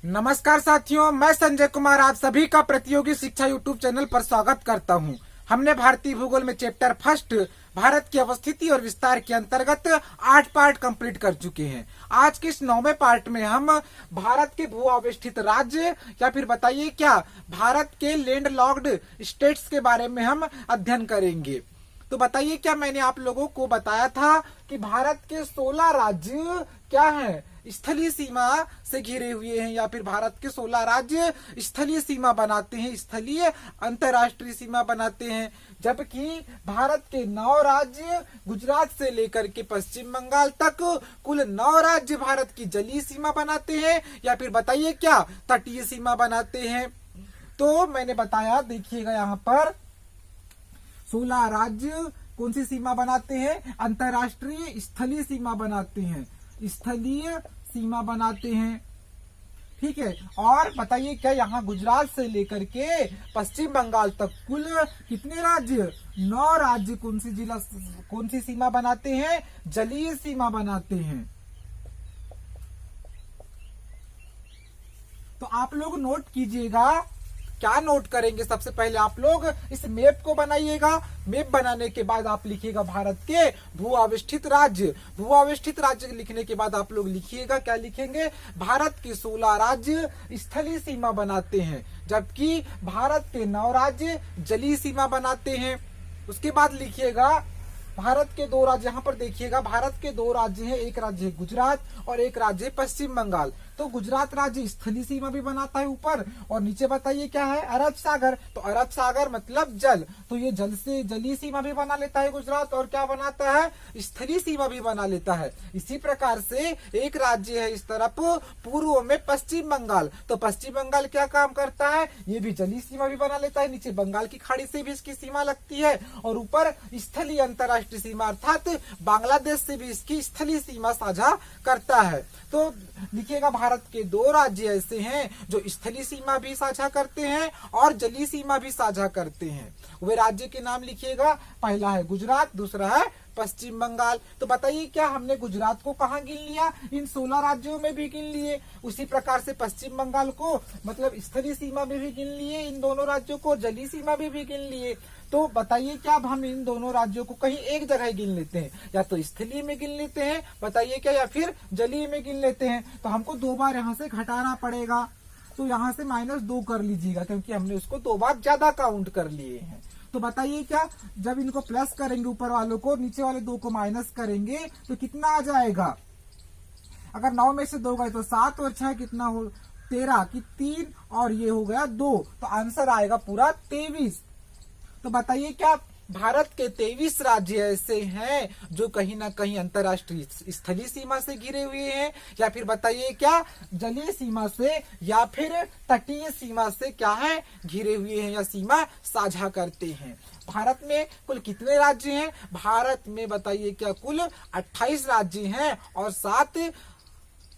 नमस्कार साथियों, मैं संजय कुमार आप सभी का प्रतियोगी शिक्षा यूट्यूब चैनल पर स्वागत करता हूं। हमने भारतीय भूगोल में चैप्टर फर्स्ट भारत की अवस्थिति और विस्तार के अंतर्गत 8 पार्ट कंप्लीट कर चुके हैं। आज के इस 9वें पार्ट में हम भारत के भू अवस्थित राज्य या फिर बताइए क्या भारत के लैंड लॉक्ड स्टेट्स के बारे में हम अध्ययन करेंगे। तो बताइए क्या मैंने आप लोगों को बताया था कि भारत के 16 राज्य क्या हैं, स्थलीय सीमा से घिरे हुए हैं, या फिर भारत के 16 राज्य स्थलीय सीमा बनाते हैं, स्थलीय अंतरराष्ट्रीय सीमा बनाते हैं। जबकि भारत के 9 राज्य गुजरात से लेकर के पश्चिम बंगाल तक कुल 9 राज्य भारत की जलीय सीमा बनाते हैं, या फिर बताइए क्या तटीय सीमा बनाते हैं। तो मैंने बताया, देखिएगा यहाँ पर 16 राज्य कौन सी सीमा बनाते हैं, अंतरराष्ट्रीय स्थलीय सीमा बनाते हैं, स्थलीय सीमा बनाते हैं, ठीक है। और बताइए क्या यहाँ गुजरात से लेकर के पश्चिम बंगाल तक कुल कितने राज्य, 9 राज्य कौन सी सीमा बनाते हैं, जलीय सीमा बनाते हैं। तो आप लोग नोट कीजिएगा, क्या नोट करेंगे, सबसे पहले आप लोग इस मैप को बनाइएगा। मैप बनाने के बाद आप लिखिएगा भारत के भू अवस्थित राज्य। भू अवस्थित राज्य लिखने के बाद आप लोग लिखिएगा, क्या लिखेंगे, भारत के 16 राज्य स्थलीय सीमा बनाते हैं, जबकि भारत के 9 राज्य जलीय सीमा बनाते हैं। उसके बाद लिखिएगा भारत के 2 राज्य, यहाँ पर देखिएगा भारत के 2 राज्य हैं, एक राज्य है गुजरात और एक राज्य है पश्चिम बंगाल। तो गुजरात राज्य स्थलीय सीमा भी बनाता है ऊपर, और नीचे बताइए क्या है, अरब सागर। तो अरब सागर मतलब जल, तो ये जल से जलीय सीमा भी बना लेता है गुजरात, और क्या बनाता है, स्थलीय सीमा भी बना लेता है। इसी प्रकार से एक राज्य है इस तरफ पूर्व में पश्चिम बंगाल, तो पश्चिम बंगाल क्या काम करता है, ये भी जलीय सीमा भी बना लेता है, नीचे बंगाल की खाड़ी से भी इसकी सीमा लगती है, और ऊपर स्थलीय अंतरराष्ट्रीय सीमा अर्थात बांग्लादेश से भी इसकी स्थलीय सीमा साझा करता है। तो लिखिएगा भारत के 2 राज्य ऐसे हैं जो स्थलीय सीमा भी साझा करते हैं और जलीय सीमा भी साझा करते हैं। वे राज्य के नाम लिखिएगा, पहला है गुजरात, दूसरा है पश्चिम बंगाल। तो बताइए क्या हमने गुजरात को कहाँ गिन लिया, इन 16 राज्यों में भी गिन लिए। उसी प्रकार से पश्चिम बंगाल को मतलब स्थलीय सीमा में भी गिन लिए, इन दोनों राज्यों को जलीय सीमा में भी गिन लिए। तो बताइए क्या अब हम इन दोनों राज्यों को कहीं एक जगह गिन लेते हैं, या तो स्थलीय में गिन लेते हैं, बताइए क्या, या फिर जलीय में गिन लेते हैं। तो हमको 2 बार यहाँ से घटाना पड़ेगा, तो यहाँ से -2 कर लीजिएगा, क्योंकि हमने उसको 2 बार ज्यादा काउंट कर लिए हैं। तो बताइए क्या, जब इनको प्लस करेंगे ऊपर वालों को, नीचे वाले 2 को माइनस करेंगे तो कितना आ जाएगा। अगर 9 में से 2 गए तो 7 और 6 कितना हो, 13 की 3 और ये हो गया 2, तो आंसर आएगा पूरा 23। तो बताइए क्या भारत के 23 राज्य ऐसे हैं जो कहीं ना कहीं अंतरराष्ट्रीय स्थलीय सीमा से घिरे हुए हैं, या फिर बताइए क्या जलीय सीमा से या फिर तटीय सीमा से क्या है, घिरे हुए हैं या सीमा साझा करते हैं। भारत में कुल कितने राज्य हैं, भारत में बताइए क्या कुल 28 राज्य हैं और 7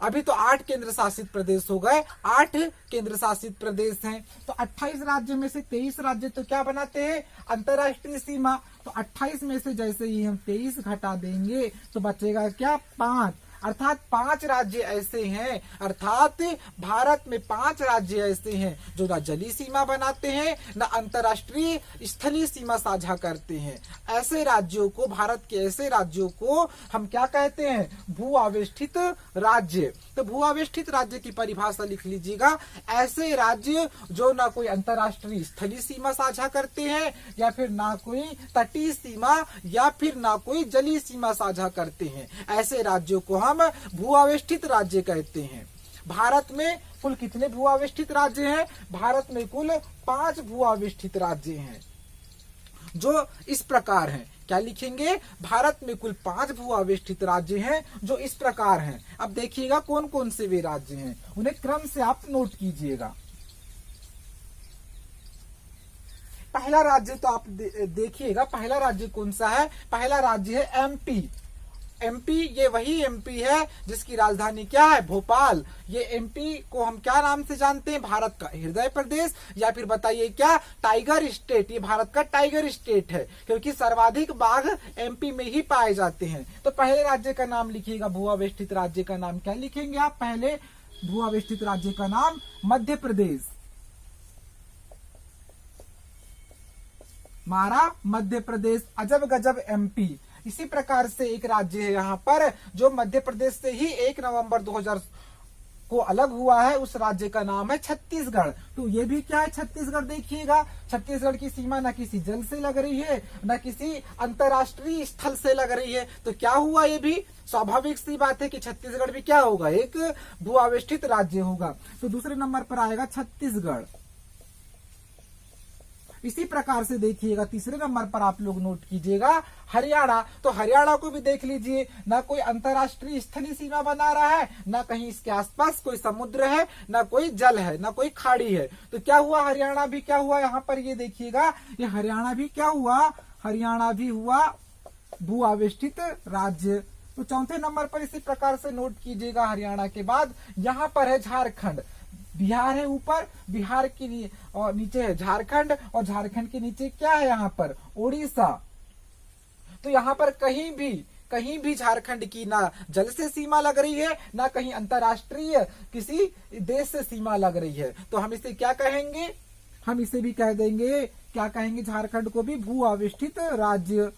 अभी तो 8 केंद्र शासित प्रदेश हो गए, 8 केंद्र शासित प्रदेश हैं। तो 28 राज्यों में से 23 राज्य तो क्या बनाते हैं, अंतरराष्ट्रीय सीमा। तो 28 में से जैसे ही हम 23 घटा देंगे तो बचेगा क्या, 5, अर्थात 5 राज्य ऐसे हैं, अर्थात भारत में 5 राज्य ऐसे हैं जो ना जलीय सीमा बनाते हैं ना अंतरराष्ट्रीय स्थलीय सीमा साझा करते हैं। ऐसे राज्यों को, भारत के ऐसे राज्यों को हम क्या कहते हैं, भू अवस्थित राज्य। तो भू अवस्थित राज्य की परिभाषा लिख लीजिएगा, ऐसे राज्य जो ना कोई अंतरराष्ट्रीय स्थलीय सीमा साझा करते हैं, या फिर ना कोई तटीय सीमा, या फिर ना कोई जलीय सीमा साझा करते हैं, ऐसे राज्यों को हम भू अवस्थित राज्य कहते हैं। भारत में कुल कितने भू अवस्थित राज्य हैं, भारत में कुल 5 भू अवस्थित राज्य हैं जो इस प्रकार हैं। क्या लिखेंगे, भारत में कुल 5 भू अवस्थित राज्य हैं जो इस प्रकार हैं। अब देखिएगा कौन कौन से वे राज्य हैं, उन्हें क्रम से आप नोट कीजिएगा। पहला राज्य तो आप देखिएगा, पहला राज्य कौन सा है, पहला राज्य है एमपी। एमपी ये वही एमपी है जिसकी राजधानी क्या है, भोपाल। ये एमपी को हम क्या नाम से जानते हैं, भारत का हृदय प्रदेश, या फिर बताइए क्या, टाइगर स्टेट। ये भारत का टाइगर स्टेट है क्योंकि सर्वाधिक बाघ एमपी में ही पाए जाते हैं। तो पहले राज्य का नाम लिखिएगा, भू अवस्थित राज्य का नाम क्या लिखेंगे आप, पहले भू आवेष्टित राज्य का नाम मध्य प्रदेश। हमारा मध्य प्रदेश, अजब गजब एमपी। इसी प्रकार से एक राज्य है यहाँ पर जो मध्य प्रदेश से ही 1 नवंबर 2000 को अलग हुआ है, उस राज्य का नाम है छत्तीसगढ़। तो ये भी क्या है छत्तीसगढ़, देखिएगा छत्तीसगढ़ की सीमा न किसी जल से लग रही है न किसी अंतर्राष्ट्रीय स्थल से लग रही है। तो क्या हुआ, ये भी स्वाभाविक सी बात है कि छत्तीसगढ़ भी क्या होगा, एक भू आवेष्टित राज्य होगा। तो दूसरे नंबर पर आएगा छत्तीसगढ़। इसी प्रकार से देखिएगा तीसरे नंबर पर आप लोग नोट कीजिएगा हरियाणा। तो हरियाणा को भी देख लीजिए, ना कोई अंतर्राष्ट्रीय स्थलीय सीमा बना रहा है, ना कहीं इसके आसपास कोई समुद्र है, ना कोई जल है, ना कोई खाड़ी है। तो क्या हुआ, हरियाणा भी क्या हुआ यहाँ पर, ये देखिएगा, ये हरियाणा भी क्या हुआ, हरियाणा भी हुआ भू आवेष्टित राज्य। तो चौथे नंबर पर इसी प्रकार से नोट कीजिएगा हरियाणा के बाद यहाँ पर है झारखंड। बिहार है ऊपर, बिहार के नीचे है झारखंड, और झारखंड के नीचे क्या है यहाँ पर, उड़ीसा। तो यहाँ पर कहीं भी झारखंड की ना जल से सीमा लग रही है, ना कहीं अंतर्राष्ट्रीय किसी देश से सीमा लग रही है। तो हम इसे क्या कहेंगे, हम इसे भी कह देंगे, क्या कहेंगे, झारखंड को भी भू आवेष्टित राज्य।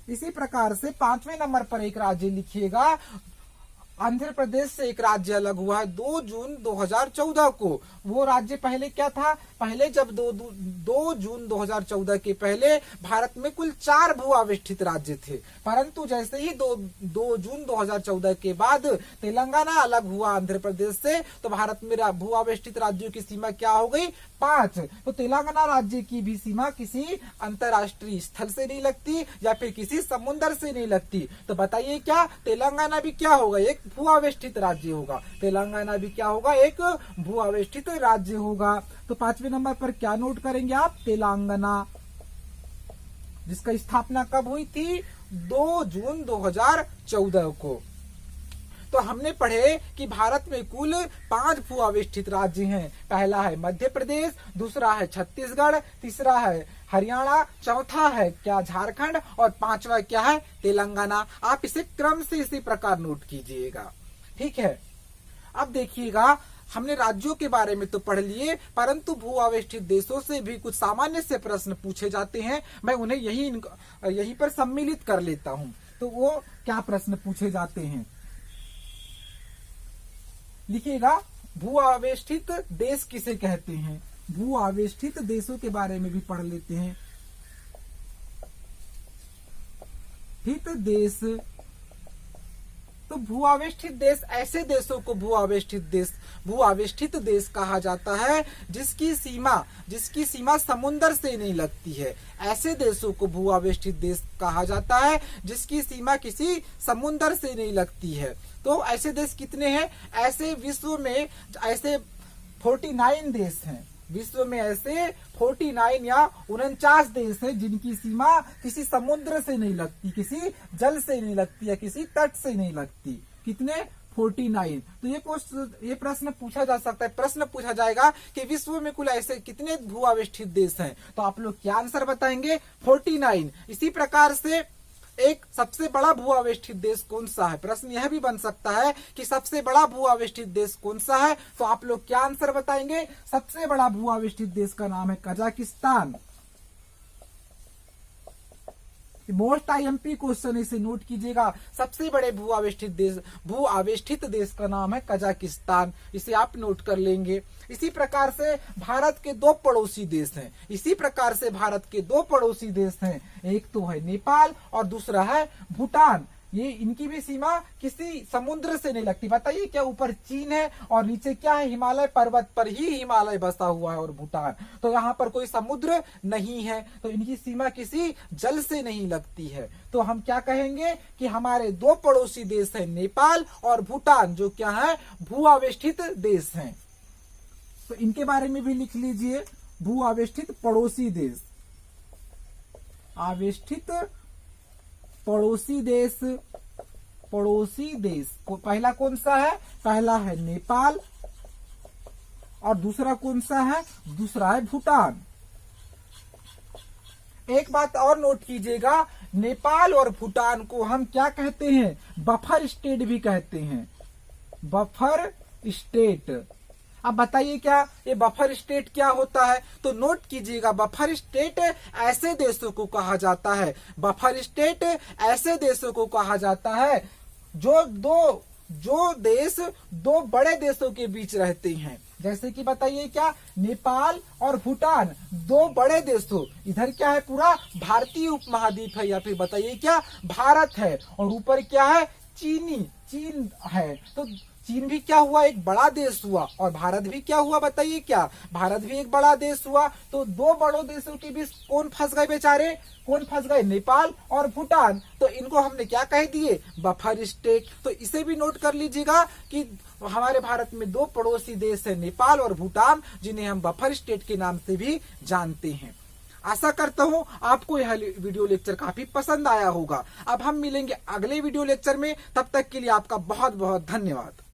इसी प्रकार से पांचवें नंबर पर एक राज्य लिखिएगा, आंध्र प्रदेश से एक राज्य अलग हुआ है 2 जून 2014 को। वो राज्य पहले क्या था, पहले जब 2 जून 2014 के पहले भारत में कुल 4 भू आवेष्टित राज्य थे, परंतु जैसे ही 2 जून 2014 के बाद तेलंगाना अलग हुआ आंध्र प्रदेश से, तो भारत में भू आवेष्टित राज्यों की सीमा क्या हो गई, 5। तो तेलंगाना राज्य की भी सीमा किसी अंतर्राष्ट्रीय स्थल से नहीं लगती या फिर किसी समुद्र से नहीं लगती। तो बताइए क्या, तेलंगाना भी क्या होगा, एक भू आवेष्टित राज्य होगा। तेलंगाना भी क्या होगा, एक भू आवेष्टित राज्य होगा। तो पांचवें नंबर पर क्या नोट करेंगे आप, तेलंगाना, जिसका स्थापना कब हुई थी, 2 जून 2014 को। तो हमने पढ़े कि भारत में कुल 5 भू आवेष्टित राज्य हैं। पहला है मध्य प्रदेश, दूसरा है छत्तीसगढ़, तीसरा है हरियाणा, चौथा है क्या, झारखंड, और पांचवा क्या है, तेलंगाना। आप इसे क्रम से इसी प्रकार नोट कीजिएगा, ठीक है। अब देखिएगा, हमने राज्यों के बारे में तो पढ़ लिए, परंतु भू आवेष्टित देशों से भी कुछ सामान्य से प्रश्न पूछे जाते हैं। मैं उन्हें यहीं पर सम्मिलित कर लेता हूं। तो वो क्या प्रश्न पूछे जाते हैं, लिखिएगा, भू आवेष्टित देश किसे कहते हैं। भू आवेष्टित देशों के बारे में भी पढ़ लेते हैं। ठीक देश, तो भू आवेष्टित देश ऐसे देशों को भू आवेष्टित देश कहा जाता है जिसकी सीमा समुद्र से नहीं लगती है। ऐसे देशों को भू आवेष्टित देश कहा जाता है जिसकी सीमा किसी समुद्र से नहीं लगती है। तो ऐसे देश कितने हैं, ऐसे विश्व में ऐसे 49 देश हैं। विश्व में ऐसे 49 या 49 देश हैं जिनकी सीमा किसी समुद्र से नहीं लगती, किसी जल से नहीं लगती या किसी तट से नहीं लगती। कितने, 49। तो ये प्रश्न पूछा जा सकता है, प्रश्न पूछा जाएगा कि विश्व में कुल ऐसे कितने भू आवेष्टित देश हैं, तो आप लोग क्या आंसर बताएंगे, 49। इसी प्रकार से एक सबसे बड़ा भू आवेष्टित देश कौन सा है, प्रश्न यह भी बन सकता है कि सबसे बड़ा भू आवेष्टित देश कौन सा है, तो आप लोग क्या आंसर बताएंगे, सबसे बड़ा भू आवेष्टित देश का नाम है कजाकिस्तान। मोस्ट आईएमपी क्वेश्चन, इसे नोट कीजिएगा, सबसे बड़े भू आवेष्टित देश का नाम है कजाकिस्तान। इसे आप नोट कर लेंगे। इसी प्रकार से भारत के 2 पड़ोसी देश हैं। एक तो है नेपाल और दूसरा है भूटान। ये इनकी भी सीमा किसी समुद्र से नहीं लगती। बताइए क्या, ऊपर चीन है और नीचे क्या है, हिमालय पर्वत पर ही हिमालय बसा हुआ है और भूटान। तो यहाँ पर कोई समुद्र नहीं है, तो इनकी सीमा किसी जल से नहीं लगती है। तो हम क्या कहेंगे कि हमारे 2 पड़ोसी देश हैं, नेपाल और भूटान, जो क्या है, भू आवेष्टित देश हैं। तो इनके बारे में भी लिख लीजिए, भू आवेष्टित पड़ोसी देश। आवेष्टित पड़ोसी देश को पहला कौन सा है, पहला है नेपाल और दूसरा कौन सा है, दूसरा है भूटान। एक बात और नोट कीजिएगा, नेपाल और भूटान को हम क्या कहते हैं, बफर स्टेट भी कहते हैं। Buffer state. अब बताइए क्या ये बफर स्टेट क्या होता है, तो नोट कीजिएगा, बफर स्टेट ऐसे देशों को कहा जाता है, बफर स्टेट ऐसे देशों को कहा जाता है जो देश दो बड़े देशों के बीच रहते हैं। जैसे कि बताइए क्या, नेपाल और भूटान दो बड़े देशों, इधर क्या है पूरा भारतीय उपमहाद्वीप है, या फिर बताइए क्या भारत है, और ऊपर क्या है चीन है। तो चीन भी क्या हुआ, एक बड़ा देश हुआ, और भारत भी क्या हुआ बताइए क्या, भारत भी एक बड़ा देश हुआ। तो दो बड़ों देशों के बीच कौन फंस गए बेचारे, कौन फंस गए, नेपाल और भूटान। तो इनको हमने क्या कह दिए, बफर स्टेट। तो इसे भी नोट कर लीजिएगा कि हमारे भारत में दो पड़ोसी देश है, नेपाल और भूटान, जिन्हें हम बफर स्टेट के नाम से भी जानते हैं। आशा करता हूँ आपको यह वीडियो लेक्चर काफी पसंद आया होगा। अब हम मिलेंगे अगले वीडियो लेक्चर में, तब तक के लिए आपका बहुत बहुत धन्यवाद।